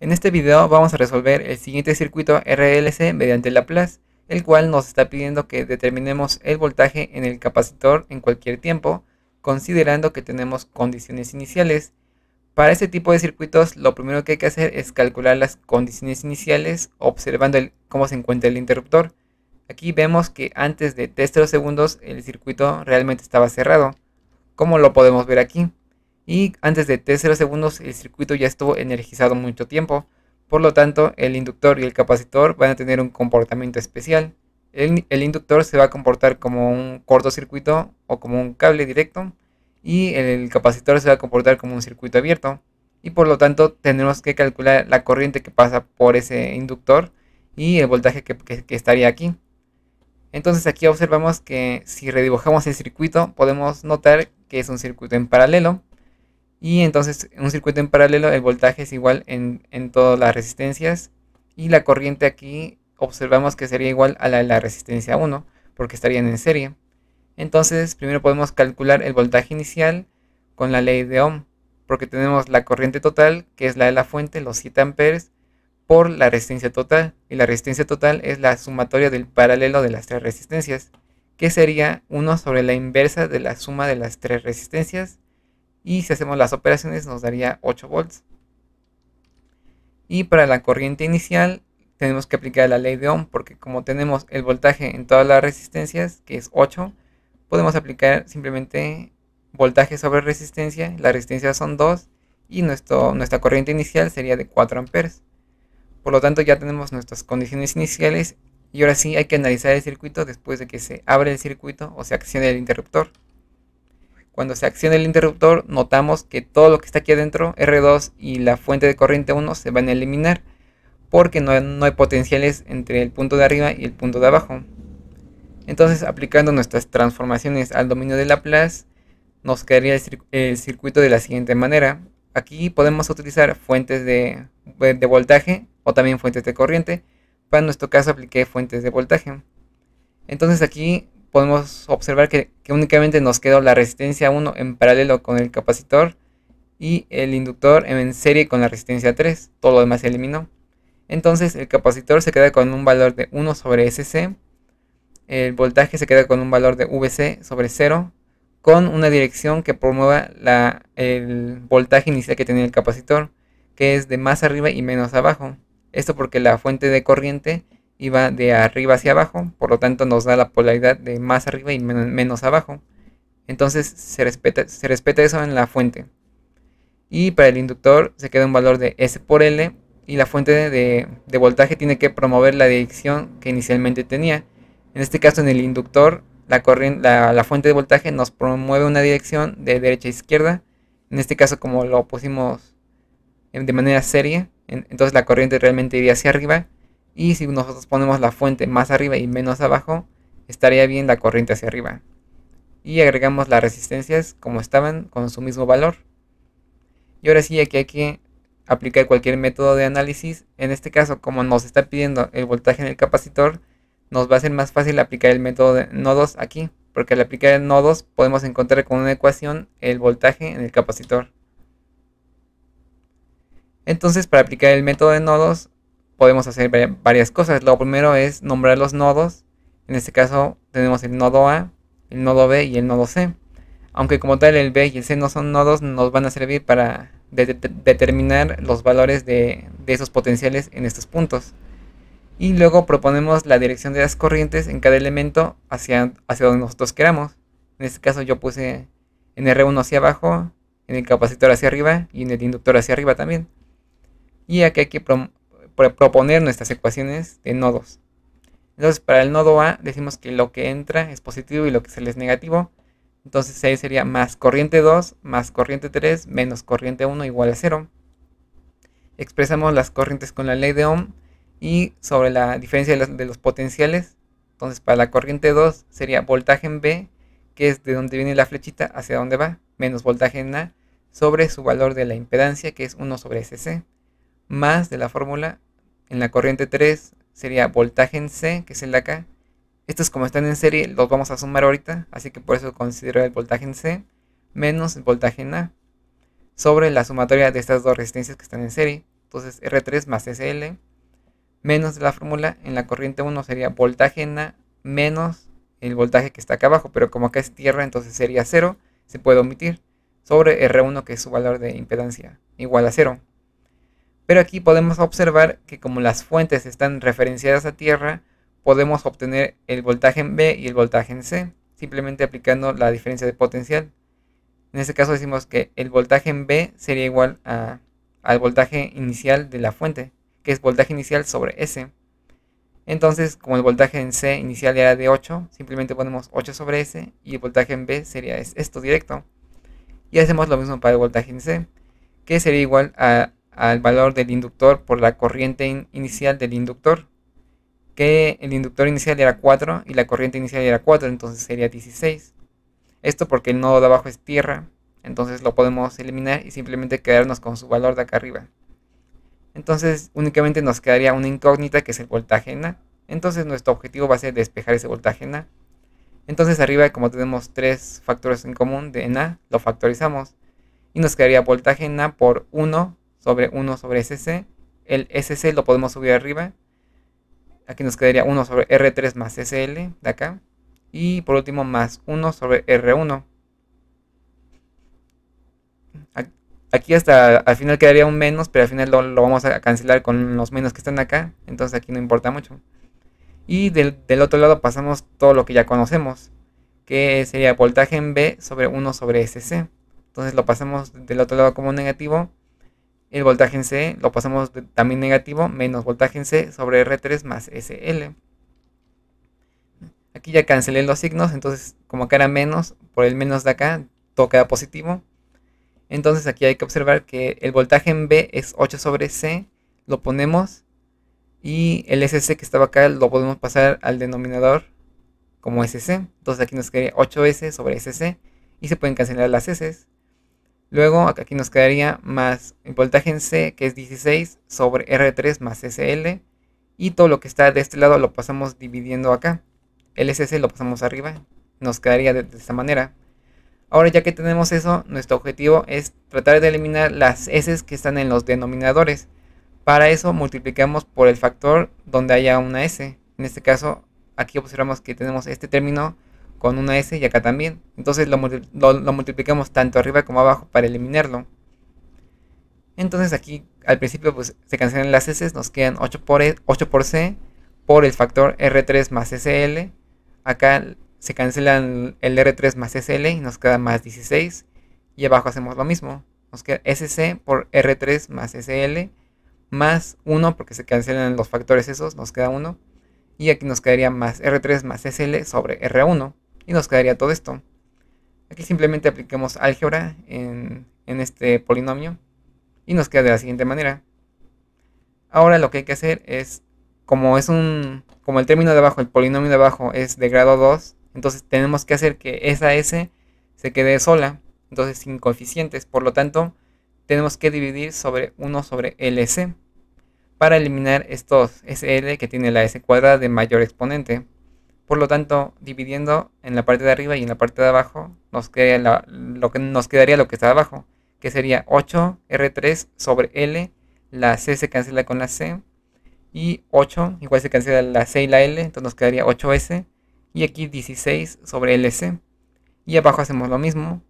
En este video vamos a resolver el siguiente circuito RLC mediante Laplace, el cual nos está pidiendo que determinemos el voltaje en el capacitor en cualquier tiempo, considerando que tenemos condiciones iniciales. Para este tipo de circuitos, lo primero que hay que hacer es calcular las condiciones iniciales observando cómo se encuentra el interruptor. Aquí vemos que antes de t0 segundos el circuito realmente estaba cerrado, como lo podemos ver aquí. Y antes de t0 segundos el circuito ya estuvo energizado mucho tiempo. Por lo tanto, el inductor y el capacitor van a tener un comportamiento especial. El inductor se va a comportar como un cortocircuito o como un cable directo, y el capacitor se va a comportar como un circuito abierto. Y por lo tanto tenemos que calcular la corriente que pasa por ese inductor y el voltaje que estaría aquí. Entonces aquí observamos que si redibujamos el circuito podemos notar que es un circuito en paralelo. Y entonces en un circuito en paralelo el voltaje es igual en todas las resistencias, y la corriente aquí observamos que sería igual a la de la resistencia 1 porque estarían en serie. Entonces primero podemos calcular el voltaje inicial con la ley de Ohm, porque tenemos la corriente total, que es la de la fuente, los 7 amperes, por la resistencia total, y la resistencia total es la sumatoria del paralelo de las tres resistencias, que sería 1 sobre la inversa de la suma de las tres resistencias, y si hacemos las operaciones nos daría 8 volts. Y para la corriente inicial tenemos que aplicar la ley de Ohm, porque como tenemos el voltaje en todas las resistencias, que es 8, podemos aplicar simplemente voltaje sobre resistencia. Las resistencias son 2 y nuestra corriente inicial sería de 4 amperes. Por lo tanto ya tenemos nuestras condiciones iniciales, y ahora sí hay que analizar el circuito después de que se abre el circuito o se accione el interruptor. Cuando se acciona el interruptor, notamos que todo lo que está aquí adentro, R2 y la fuente de corriente 1, se van a eliminar, porque no hay potenciales entre el punto de arriba y el punto de abajo. Entonces, aplicando nuestras transformaciones al dominio de Laplace, nos quedaría el circuito de la siguiente manera. Aquí podemos utilizar fuentes de voltaje o también fuentes de corriente. Para nuestro caso apliqué fuentes de voltaje. Entonces aquí podemos observar que únicamente nos quedó la resistencia 1 en paralelo con el capacitor y el inductor en serie con la resistencia 3. Todo lo demás se eliminó. Entonces el capacitor se queda con un valor de 1 sobre SC. El voltaje se queda con un valor de VC sobre 0, con una dirección que promueva el voltaje inicial que tenía el capacitor, que es de más arriba y menos abajo. Esto porque la fuente de corriente iba de arriba hacia abajo, por lo tanto nos da la polaridad de más arriba y menos abajo. Entonces se respeta eso en la fuente. Y para el inductor se queda un valor de S por L, y la fuente de voltaje tiene que promover la dirección que inicialmente tenía. En este caso, en el inductor, la fuente de voltaje nos promueve una dirección de derecha a izquierda. En este caso, como lo pusimos de manera serie, entonces la corriente realmente iría hacia arriba. Y si nosotros ponemos la fuente más arriba y menos abajo, estaría bien la corriente hacia arriba. Y agregamos las resistencias como estaban, con su mismo valor. Y ahora sí, aquí hay que aplicar cualquier método de análisis. En este caso, como nos está pidiendo el voltaje en el capacitor, nos va a ser más fácil aplicar el método de nodos aquí, porque al aplicar el nodos podemos encontrar con una ecuación el voltaje en el capacitor. Entonces, para aplicar el método de nodos podemos hacer varias cosas. Lo primero es nombrar los nodos. En este caso tenemos el nodo A, el nodo B y el nodo C. Aunque como tal el B y el C no son nodos, nos van a servir para determinar los valores de esos potenciales en estos puntos. Y luego proponemos la dirección de las corrientes en cada elemento hacia donde nosotros queramos. En este caso yo puse en R1 hacia abajo, en el capacitor hacia arriba y en el inductor hacia arriba también. Y aquí hay que proponer nuestras ecuaciones de nodos. Entonces para el nodo A decimos que lo que entra es positivo y lo que sale es negativo. Entonces ahí sería más corriente 2 más corriente 3 menos corriente 1 igual a 0. Expresamos las corrientes con la ley de Ohm y sobre la diferencia de los potenciales. Entonces para la corriente 2 sería voltaje en B, que es de donde viene la flechita hacia donde va, menos voltaje en A sobre su valor de la impedancia, que es 1 sobre SC, más de la fórmula en la corriente 3 sería voltaje en C, que es el de acá. Estos, como están en serie, los vamos a sumar ahorita, así que por eso considero el voltaje en C menos el voltaje en A sobre la sumatoria de estas dos resistencias que están en serie. entonces R3 más SL, menos de la fórmula, en la corriente 1 sería voltaje en A menos el voltaje que está acá abajo, pero como acá es tierra, entonces sería 0, se puede omitir, sobre R1, que es su valor de impedancia, igual a 0. Pero aquí podemos observar que como las fuentes están referenciadas a tierra, podemos obtener el voltaje en B y el voltaje en C, simplemente aplicando la diferencia de potencial. En este caso decimos que el voltaje en B sería igual al voltaje inicial de la fuente, que es voltaje inicial sobre S. Entonces, como el voltaje en C inicial era de 8, simplemente ponemos 8 sobre S y el voltaje en B sería esto directo. Y hacemos lo mismo para el voltaje en C, que sería igual al valor del inductor por la corriente inicial del inductor, que el inductor inicial era 4 y la corriente inicial era 4, entonces sería 16. Esto porque el nodo de abajo es tierra, entonces lo podemos eliminar y simplemente quedarnos con su valor de acá arriba. Entonces únicamente nos quedaría una incógnita, que es el voltaje en A. Entonces nuestro objetivo va a ser despejar ese voltaje en A. Entonces arriba, como tenemos tres factores en común de en A, lo factorizamos y nos quedaría voltaje en A por 1 sobre SC. El SC lo podemos subir arriba. Aquí nos quedaría 1 sobre R3 más SL de acá. Y por último más 1 sobre R1. Aquí hasta al final quedaría un menos, pero al final lo vamos a cancelar con los menos que están acá. Entonces aquí no importa mucho. Y del otro lado pasamos todo lo que ya conocemos, que sería voltaje en B sobre 1 sobre SC. Entonces lo pasamos del otro lado como negativo. El voltaje en C lo pasamos también negativo, menos voltaje en C sobre R3 más SL. Aquí ya cancelé los signos, entonces como acá era menos, por el menos de acá, todo queda positivo. Entonces aquí hay que observar que el voltaje en B es 8 sobre C, lo ponemos, y el SC que estaba acá lo podemos pasar al denominador como SC. Entonces aquí nos quedaría 8S sobre SC, y se pueden cancelar las S. Luego aquí nos quedaría más el voltaje en C, que es 16 sobre R3 más SL, y todo lo que está de este lado lo pasamos dividiendo acá. El SC lo pasamos arriba, nos quedaría de esta manera. Ahora, ya que tenemos eso, nuestro objetivo es tratar de eliminar las S que están en los denominadores. Para eso multiplicamos por el factor donde haya una S. En este caso, aquí observamos que tenemos este término con una S y acá también. Entonces lo multiplicamos tanto arriba como abajo para eliminarlo. Entonces aquí al principio pues se cancelan las S, nos quedan 8 por C por el factor R3 más SL. Acá se cancelan el R3 más SL y nos queda más 16. Y abajo hacemos lo mismo. Nos queda SC por R3 más SL más 1, porque se cancelan los factores esos, nos queda 1. Y aquí nos quedaría más R3 más SL sobre R1. Y nos quedaría todo esto. Aquí simplemente aplicamos álgebra en este polinomio. Y nos queda de la siguiente manera. Ahora lo que hay que hacer es, como el término de abajo, el polinomio de abajo es de grado 2, entonces tenemos que hacer que esa S se quede sola, entonces sin coeficientes. Por lo tanto, tenemos que dividir sobre 1 sobre LC para eliminar estos SL que tiene la S cuadrada de mayor exponente. Por lo tanto, dividiendo en la parte de arriba y en la parte de abajo, nos quedaría lo que está abajo, que sería 8R3 sobre L, la C se cancela con la C, y 8, igual se cancela la C y la L, entonces nos quedaría 8S, y aquí 16 sobre LC. Y abajo hacemos lo mismo,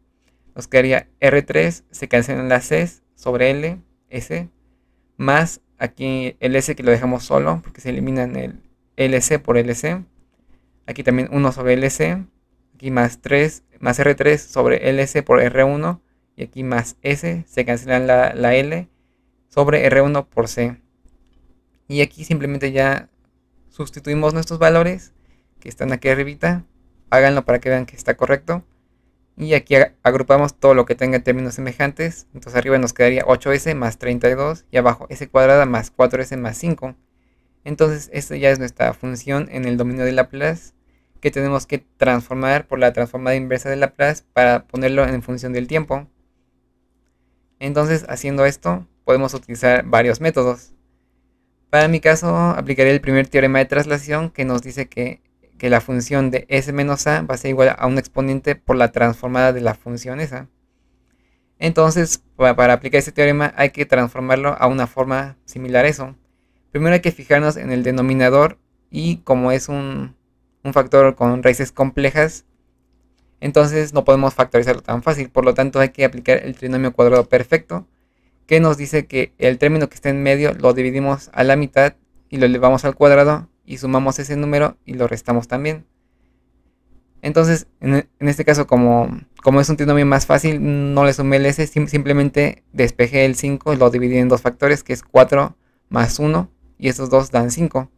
nos quedaría R3, se cancelan las C sobre L, S, más aquí el S que lo dejamos solo, porque se eliminan el LC por LC. Aquí también 1 sobre LC, aquí más 3, más R3 sobre LC por R1, y aquí más S, se cancelan la L sobre R1 por C. Y aquí simplemente ya sustituimos nuestros valores que están aquí arribita. Háganlo para que vean que está correcto. Y aquí agrupamos todo lo que tenga términos semejantes. Entonces arriba nos quedaría 8S más 32 y abajo S cuadrada más 4S más 5. Entonces esta ya es nuestra función en el dominio de Laplace, que tenemos que transformar por la transformada inversa de Laplace para ponerlo en función del tiempo. Entonces, haciendo esto, podemos utilizar varios métodos. Para mi caso, aplicaré el primer teorema de traslación, que nos dice que la función de S menos A va a ser igual a un exponente por la transformada de la función esa. Entonces, para aplicar este teorema hay que transformarlo a una forma similar a eso. Primero hay que fijarnos en el denominador y como es un factor con raíces complejas, entonces no podemos factorizarlo tan fácil. Por lo tanto hay que aplicar el trinomio cuadrado perfecto, que nos dice que el término que está en medio lo dividimos a la mitad y lo elevamos al cuadrado y sumamos ese número y lo restamos también. Entonces, en este caso, como es un trinomio más fácil, no le sumé el s, simplemente despejé el 5 y lo dividí en dos factores, que es 4 más 1, y estos dos dan 5.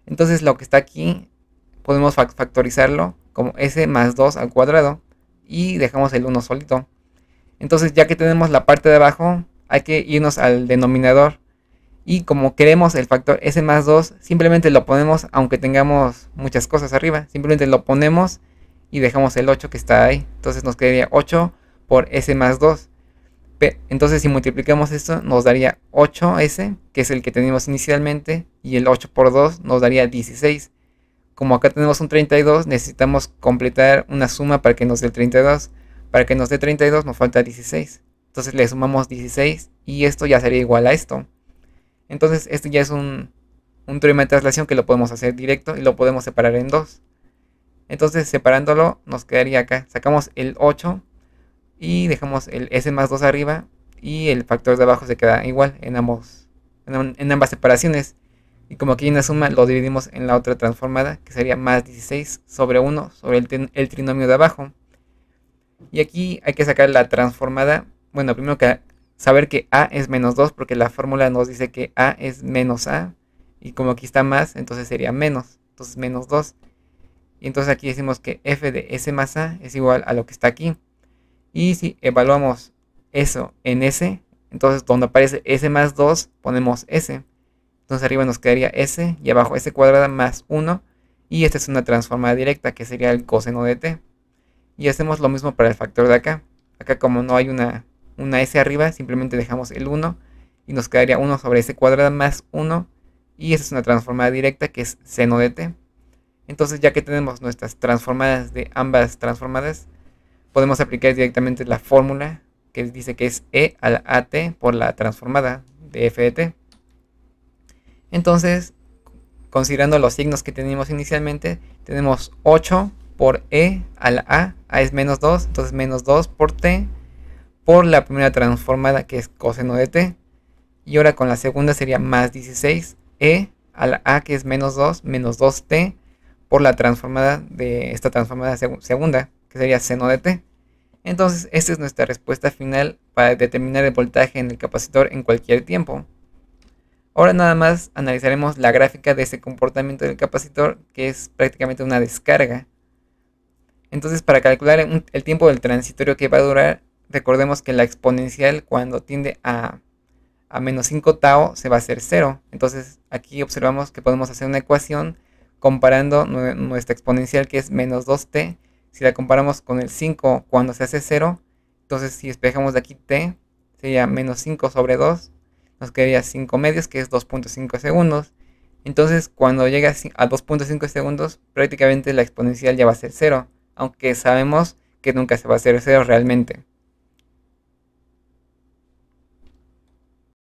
Entonces, lo que está aquí, podemos factorizarlo como s más 2 al cuadrado, y dejamos el 1 solito. Entonces, ya que tenemos la parte de abajo, hay que irnos al denominador. Y como queremos el factor s más 2, simplemente lo ponemos, aunque tengamos muchas cosas arriba. Simplemente lo ponemos y dejamos el 8 que está ahí. Entonces nos quedaría 8 por s más 2. Entonces si multiplicamos esto, nos daría 8s, que es el que teníamos inicialmente. Y el 8 por 2 nos daría 16. Como acá tenemos un 32, necesitamos completar una suma para que nos dé el 32. Para que nos dé 32 nos falta 16. Entonces le sumamos 16 y esto ya sería igual a esto. Entonces este ya es un teorema de traslación que lo podemos hacer directo y lo podemos separar en dos. Entonces separándolo nos quedaría acá. Sacamos el 8 y dejamos el s más 2 arriba y el factor de abajo se queda igual en ambas separaciones. Y como aquí hay una suma, lo dividimos en la otra transformada, que sería más 16 sobre 1 sobre el trinomio de abajo. Y aquí hay que sacar la transformada. Bueno, primero que saber que a es menos 2, porque la fórmula nos dice que a es menos a. Y como aquí está más, entonces sería menos. Entonces menos 2. Y entonces aquí decimos que f de s más a es igual a lo que está aquí. Y si evaluamos eso en s, entonces donde aparece s más 2 ponemos s. Entonces arriba nos quedaría s y abajo s cuadrada más 1. Y esta es una transformada directa que sería el coseno de t. Y hacemos lo mismo para el factor de acá. Acá como no hay una s arriba, simplemente dejamos el 1 y nos quedaría 1 sobre s cuadrada más 1. Y esta es una transformada directa que es seno de t. Entonces ya que tenemos nuestras transformadas de ambas transformadas, podemos aplicar directamente la fórmula que dice que es e a la at por la transformada de f de t. Entonces, considerando los signos que teníamos inicialmente, tenemos 8 por e a la a es menos 2, entonces menos 2 por t, por la primera transformada que es coseno de t. Y ahora con la segunda sería más 16, e a la a que es menos 2, menos 2t, por la transformada de esta transformada segunda, que sería seno de t. Entonces, esta es nuestra respuesta final para determinar el voltaje en el capacitor en cualquier tiempo. Ahora nada más analizaremos la gráfica de ese comportamiento del capacitor, que es prácticamente una descarga. Entonces, para calcular el tiempo del transitorio que va a durar, recordemos que la exponencial cuando tiende a menos 5 tau se va a hacer 0. Entonces, aquí observamos que podemos hacer una ecuación comparando nuestra exponencial, que es menos 2t. Si la comparamos con el 5 cuando se hace 0, entonces si despejamos de aquí t, sería menos 5 sobre 2. Nos quedaría 5 medios, que es 2.5 segundos. Entonces, cuando llega a 2.5 segundos, prácticamente la exponencial ya va a ser 0. Aunque sabemos que nunca se va a hacer 0 realmente.